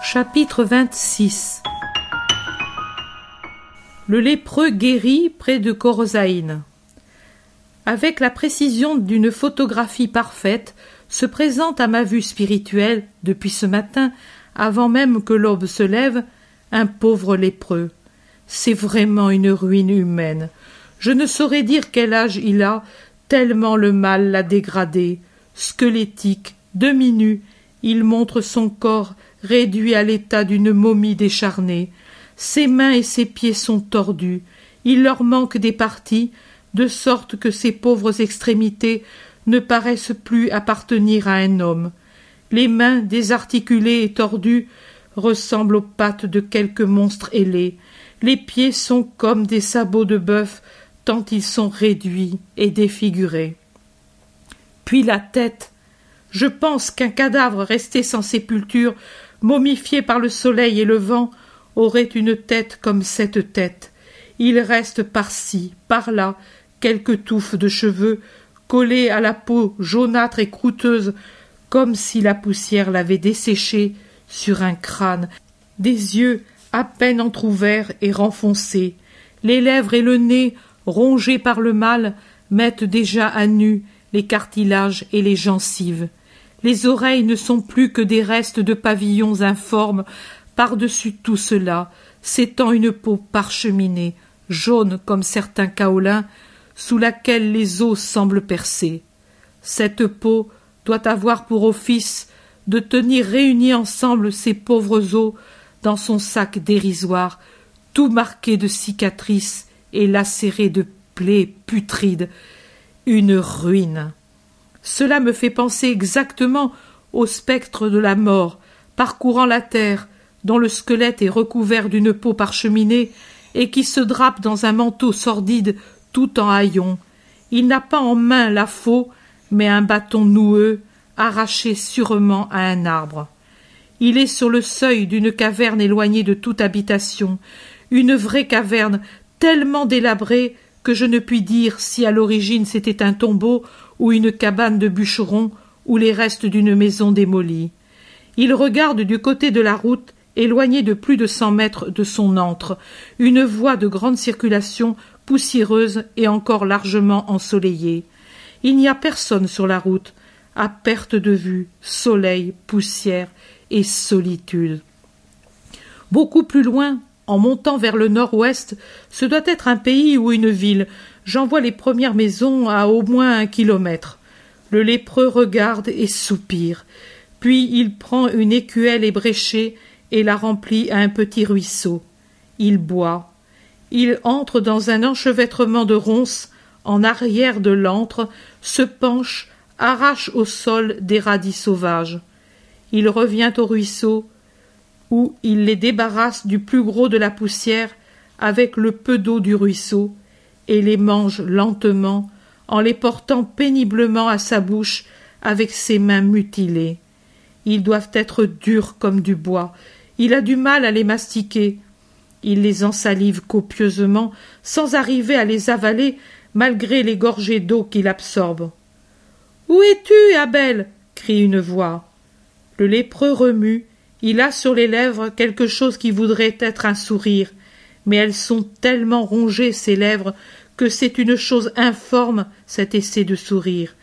Chapitre 26. Le lépreux guéri près de Corozaïne. Avec la précision d'une photographie parfaite, se présente à ma vue spirituelle, depuis ce matin, avant même que l'aube se lève, un pauvre lépreux. C'est vraiment une ruine humaine. Je ne saurais dire quel âge il a, tellement le mal l'a dégradé. Squelettique, demi-nu, il montre son corps réduit à l'état d'une momie décharnée. Ses mains et ses pieds sont tordus. Il leur manque des parties, de sorte que ces pauvres extrémités ne paraissent plus appartenir à un homme. Les mains, désarticulées et tordues, ressemblent aux pattes de quelque monstre ailé. Les pieds sont comme des sabots de bœuf, tant ils sont réduits et défigurés. Puis la tête. Je pense qu'un cadavre resté sans sépulture, momifié par le soleil et le vent, aurait une tête comme cette tête. Il reste par-ci, par-là, quelques touffes de cheveux, collées à la peau jaunâtre et croûteuse, comme si la poussière l'avait desséché sur un crâne, des yeux à peine entr'ouverts et renfoncés. Les lèvres et le nez, rongés par le mal, mettent déjà à nu les cartilages et les gencives. Les oreilles ne sont plus que des restes de pavillons informes. Par-dessus tout cela s'étend une peau parcheminée, jaune comme certains kaolins, sous laquelle les os semblent percer. Cette peau doit avoir pour office de tenir réunis ensemble ces pauvres os dans son sac dérisoire, tout marqué de cicatrices et lacéré de plaies putrides. Une ruine. Cela me fait penser exactement au spectre de la mort, parcourant la terre, dont le squelette est recouvert d'une peau parcheminée et qui se drape dans un manteau sordide tout en haillons. Il n'a pas en main la faux, mais un bâton noueux, arraché sûrement à un arbre. Il est sur le seuil d'une caverne éloignée de toute habitation, une vraie caverne tellement délabrée que je ne puis dire si à l'origine c'était un tombeau ou une cabane de bûcheron ou les restes d'une maison démolie. Il regarde du côté de la route, éloigné de plus de 100 mètres de son antre, une voie de grande circulation poussiéreuse et encore largement ensoleillée. Il n'y a personne sur la route, à perte de vue, soleil, poussière et solitude. Beaucoup plus loin, en montant vers le nord-ouest, ce doit être un pays ou une ville. J'en vois les premières maisons à au moins 1 kilomètre. Le lépreux regarde et soupire. Puis il prend une écuelle ébréchée et la remplit à un petit ruisseau. Il boit. Il entre dans un enchevêtrement de ronces, en arrière de l'antre, se penche, arrache au sol des radis sauvages. Il revient au ruisseau, où il les débarrasse du plus gros de la poussière avec le peu d'eau du ruisseau, et les mange lentement, en les portant péniblement à sa bouche avec ses mains mutilées. Ils doivent être durs comme du bois. Il a du mal à les mastiquer. Il les ensalive copieusement, sans arriver à les avaler, malgré les gorgées d'eau qu'il absorbe. « Où es-tu, Abel » crie une voix. Le lépreux remue. Il a sur les lèvres quelque chose qui voudrait être un sourire, mais elles sont tellement rongées, ces lèvres, que c'est une chose informe, cet essai de sourire.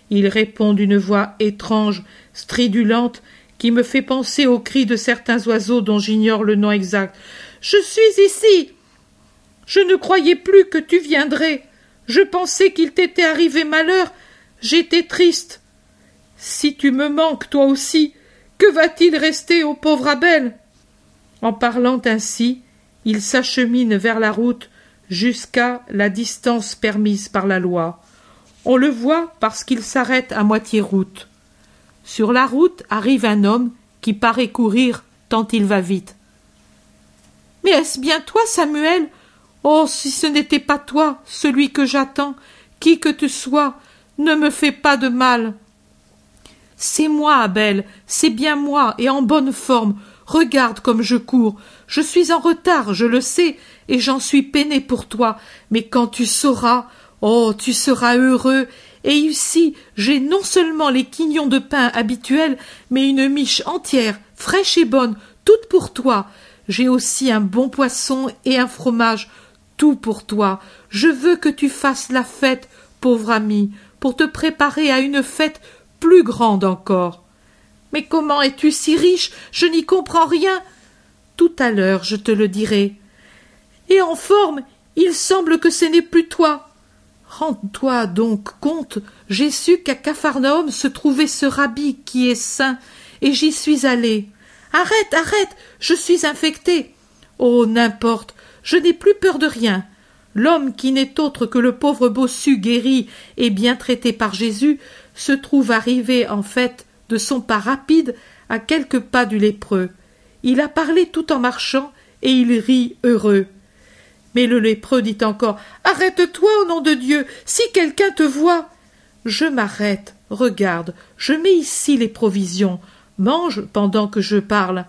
Il répond d'une voix étrange, stridulante, qui me fait penser aux cris de certains oiseaux dont j'ignore le nom exact. « Je suis ici. Je ne croyais plus que tu viendrais. Je pensais qu'il t'était arrivé malheur. J'étais triste. Si tu me manques toi aussi, que va-t-il rester au pauvre Abel ?» En parlant ainsi, il s'achemine vers la route jusqu'à la distance permise par la loi. On le voit parce qu'il s'arrête à moitié route. Sur la route arrive un homme qui paraît courir tant il va vite. « Mais est-ce bien toi, Samuel ? Oh, si ce n'était pas toi, celui que j'attends, qui que tu sois, ne me fais pas de mal. » « C'est moi, Abel, c'est bien moi, et en bonne forme. Regarde comme je cours. Je suis en retard, je le sais, et j'en suis peiné pour toi. Mais quand tu sauras, oh, tu seras heureux, Et ici, j'ai non seulement les quignons de pain habituels, mais une miche entière, fraîche et bonne, toute pour toi. J'ai aussi un bon poisson et un fromage, tout pour toi. Je veux que tu fasses la fête, pauvre ami, pour te préparer à une fête plus grande encore. Mais comment es-tu si riche? Je n'y comprends rien. Tout à l'heure, je te le dirai. Et en forme, il semble que ce n'est plus toi. Rends-toi donc compte, j'ai su qu'à Capharnaüm se trouvait ce rabbi qui est saint, et j'y suis allé. Arrête, arrête, je suis infecté. Oh, n'importe, je n'ai plus peur de rien. L'homme qui n'est autre que le pauvre bossu guéri et bien traité par Jésus se trouve arrivé, en fait, de son pas rapide, à quelques pas du lépreux. Il a parlé tout en marchant, et il rit heureux. Mais le lépreux dit encore « Arrête-toi, au nom de Dieu, si quelqu'un te voit !» Je m'arrête, regarde, je mets ici les provisions, mange pendant que je parle.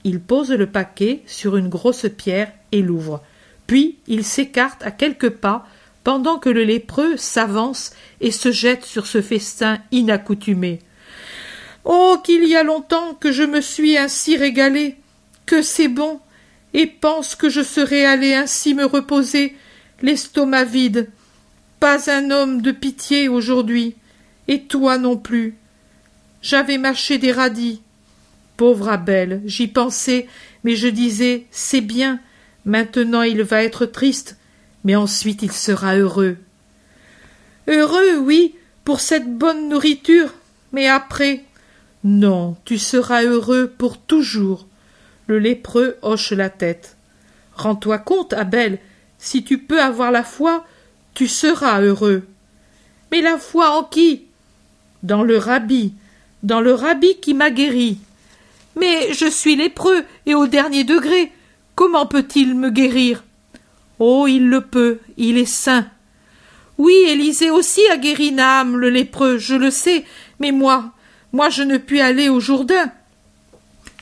Il pose le paquet sur une grosse pierre et l'ouvre. Puis il s'écarte à quelques pas pendant que le lépreux s'avance et se jette sur ce festin inaccoutumé. « Oh, qu'il y a longtemps que je me suis ainsi régalé, que c'est bon !» Et pense que je serais allé ainsi me reposer, l'estomac vide. Pas un homme de pitié aujourd'hui, et toi non plus. J'avais mâché des radis. Pauvre Abel, j'y pensais, mais je disais, c'est bien, maintenant il va être triste, mais ensuite il sera heureux. Heureux, oui, pour cette bonne nourriture, mais après? Non, tu seras heureux pour toujours. Le lépreux hoche la tête. Rends-toi compte, Abel, si tu peux avoir la foi, tu seras heureux. Mais la foi en qui? Dans le rabbi qui m'a guéri. Mais je suis lépreux et au dernier degré. Comment peut-il me guérir? Oh, il le peut, il est saint. Oui, Élisée aussi a guéri Naham, le lépreux, je le sais, mais moi je ne puis aller au Jourdain.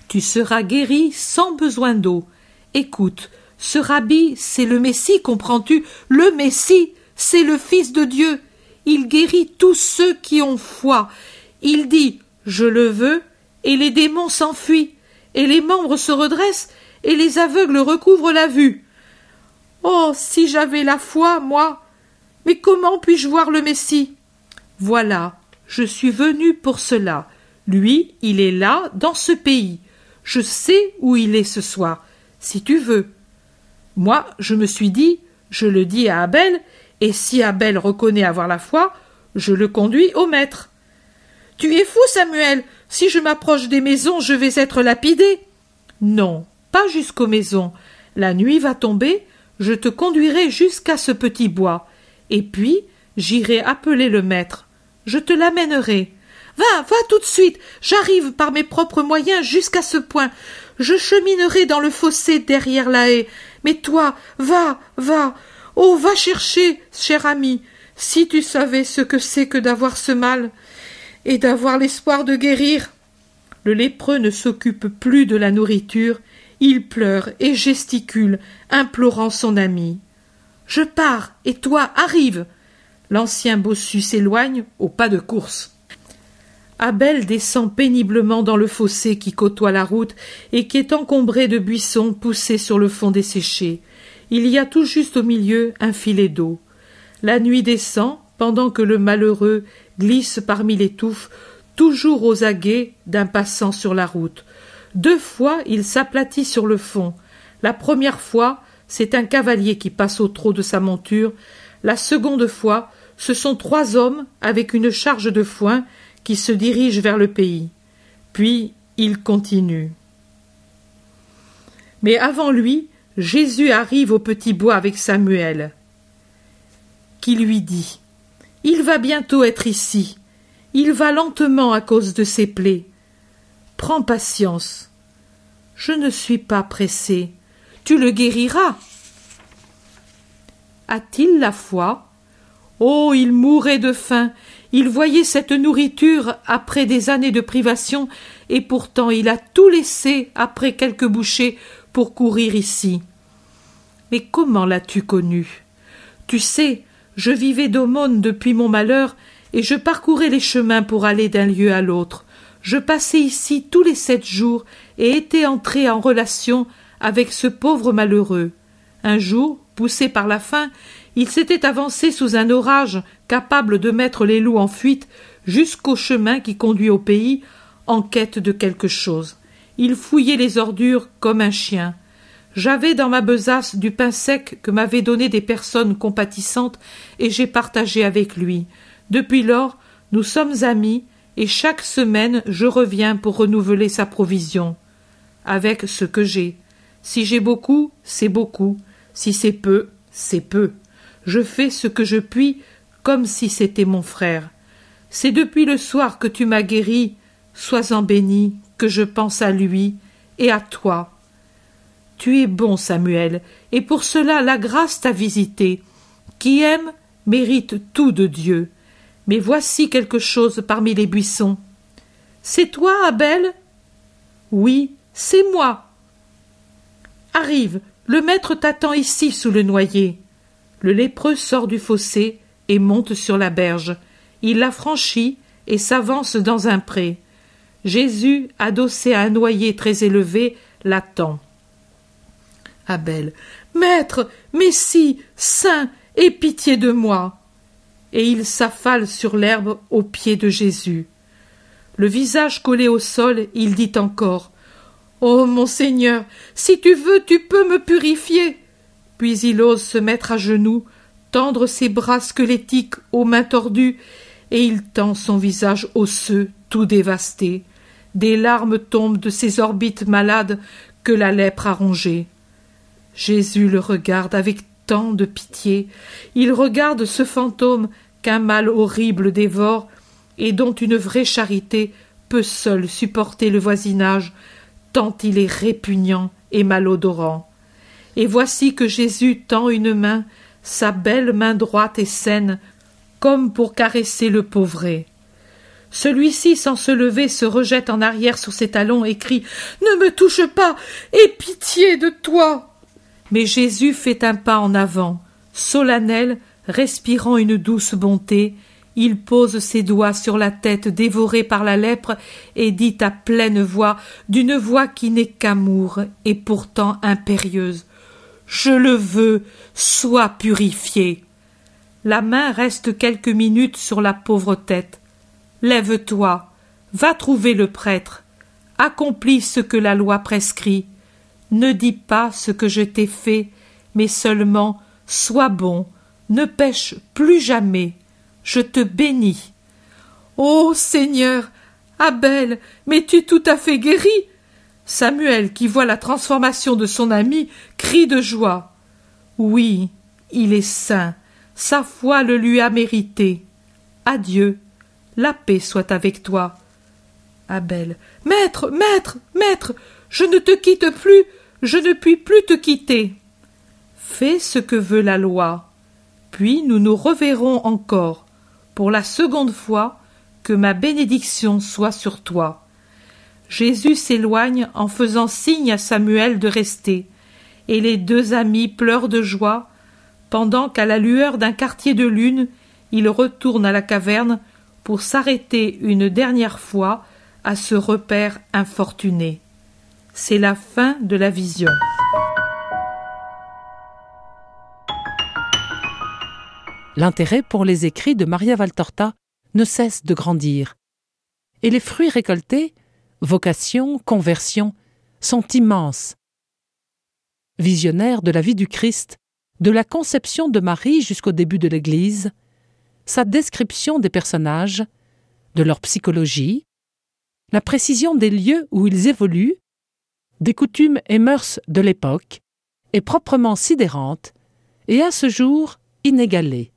Tu seras guéri sans besoin d'eau. Écoute, ce rabbi, c'est le Messie, comprends-tu? Le Messie, c'est le Fils de Dieu. Il guérit tous ceux qui ont foi. Il dit « Je le veux » et les démons s'enfuient, et les membres se redressent, et les aveugles recouvrent la vue. Oh, si j'avais la foi, moi! Mais comment puis-je voir le Messie? Voilà, je suis venu pour cela. Lui, il est là, dans ce pays. Je sais où il est ce soir, si tu veux. Moi, je me suis dit, je le dis à Abel, et si Abel reconnaît avoir la foi, je le conduis au maître. Tu es fou, Samuel, si je m'approche des maisons, je vais être lapidé. Non, pas jusqu'aux maisons. La nuit va tomber, je te conduirai jusqu'à ce petit bois, et puis j'irai appeler le maître. Je te l'amènerai. Va tout de suite, j'arrive par mes propres moyens jusqu'à ce point. Je cheminerai dans le fossé derrière la haie. Mais toi, va. Oh, va chercher, cher ami. Si tu savais ce que c'est que d'avoir ce mal et d'avoir l'espoir de guérir. Le lépreux ne s'occupe plus de la nourriture. Il pleure et gesticule, implorant son ami. Je pars, et toi, arrive. L'ancien bossu s'éloigne au pas de course. Abel descend péniblement dans le fossé qui côtoie la route et qui est encombré de buissons poussés sur le fond desséché. Il y a tout juste au milieu un filet d'eau. La nuit descend, pendant que le malheureux glisse parmi les touffes, toujours aux aguets d'un passant sur la route. 2 fois, il s'aplatit sur le fond. La première fois, c'est un cavalier qui passe au trot de sa monture. La seconde fois, ce sont 3 hommes avec une charge de foin qui se dirige vers le pays. Puis il continue. Mais avant lui, Jésus arrive au petit bois avec Samuel, qui lui dit « Il va bientôt être ici. Il va lentement à cause de ses plaies. Prends patience. Je ne suis pas pressé. Tu le guériras. » A-t-il la foi? Oh, il mourait de faim. Il voyait cette nourriture après des années de privation, et pourtant il a tout laissé après quelques bouchées pour courir ici. Mais comment l'as-tu connu? Tu sais, je vivais d'aumône depuis mon malheur, et je parcourais les chemins pour aller d'un lieu à l'autre. Je passais ici tous les 7 jours et étais entré en relation avec ce pauvre malheureux. Un jour, poussé par la faim, il s'était avancé sous un orage capable de mettre les loups en fuite jusqu'au chemin qui conduit au pays en quête de quelque chose. Il fouillait les ordures comme un chien. J'avais dans ma besace du pain sec que m'avaient donné des personnes compatissantes et j'ai partagé avec lui. Depuis lors, nous sommes amis et chaque semaine je reviens pour renouveler sa provision. Avec ce que j'ai. Si j'ai beaucoup, c'est beaucoup. Si c'est peu, c'est peu. Je fais ce que je puis comme si c'était mon frère. C'est depuis le soir que tu m'as guéri, sois-en béni, que je pense à lui et à toi. Tu es bon, Samuel, et pour cela la grâce t'a visité. Qui aime mérite tout de Dieu. Mais voici quelque chose parmi les buissons. C'est toi, Abel? Oui, c'est moi. Arrive, le maître t'attend ici sous le noyer. Le lépreux sort du fossé et monte sur la berge. Il la franchit et s'avance dans un pré. Jésus, adossé à un noyer très élevé, l'attend. Abel. Maître, Messie, Saint, aie pitié de moi. Et il s'affale sur l'herbe aux pieds de Jésus. Le visage collé au sol, il dit encore: Ô mon Seigneur, si tu veux, tu peux me purifier. Puis il ose se mettre à genoux, tendre ses bras squelettiques aux mains tordues, et il tend son visage osseux, tout dévasté. Des larmes tombent de ses orbites malades que la lèpre a rongées. Jésus le regarde avec tant de pitié. Il regarde ce fantôme qu'un mal horrible dévore et dont une vraie charité peut seule supporter le voisinage, tant il est répugnant et malodorant. Et voici que Jésus tend une main, sa belle main droite et saine, comme pour caresser le pauvré. Celui-ci, sans se lever, se rejette en arrière sur ses talons et crie: « Ne me touche pas, aie pitié de toi !» Mais Jésus fait un pas en avant, solennel, respirant une douce bonté. Il pose ses doigts sur la tête dévorée par la lèpre et dit à pleine voix, d'une voix qui n'est qu'amour et pourtant impérieuse: « Je le veux, sois purifié. » La main reste quelques minutes sur la pauvre tête. « Lève-toi, va trouver le prêtre, accomplis ce que la loi prescrit. Ne dis pas ce que je t'ai fait, mais seulement sois bon, ne pêche plus jamais. Je te bénis. » Ô Seigneur, Abel, m'es-tu tout à fait guéri? Samuel, qui voit la transformation de son ami, crie de joie. Oui, il est saint, sa foi le lui a mérité. Adieu, la paix soit avec toi. Abel. Maître, maître, maître, je ne te quitte plus, je ne puis plus te quitter. Fais ce que veut la loi, puis nous nous reverrons encore. Pour la seconde fois, que ma bénédiction soit sur toi. Jésus s'éloigne en faisant signe à Samuel de rester, et les deux amis pleurent de joie, pendant qu'à la lueur d'un quartier de lune, ils retournent à la caverne pour s'arrêter une dernière fois à ce repère infortuné. C'est la fin de la vision. L'intérêt pour les écrits de Maria Valtorta ne cesse de grandir. Et les fruits récoltés, vocation, conversion, sont immenses. Visionnaire de la vie du Christ, de la conception de Marie jusqu'au début de l'Église, sa description des personnages, de leur psychologie, la précision des lieux où ils évoluent, des coutumes et mœurs de l'époque, est proprement sidérante et à ce jour inégalée.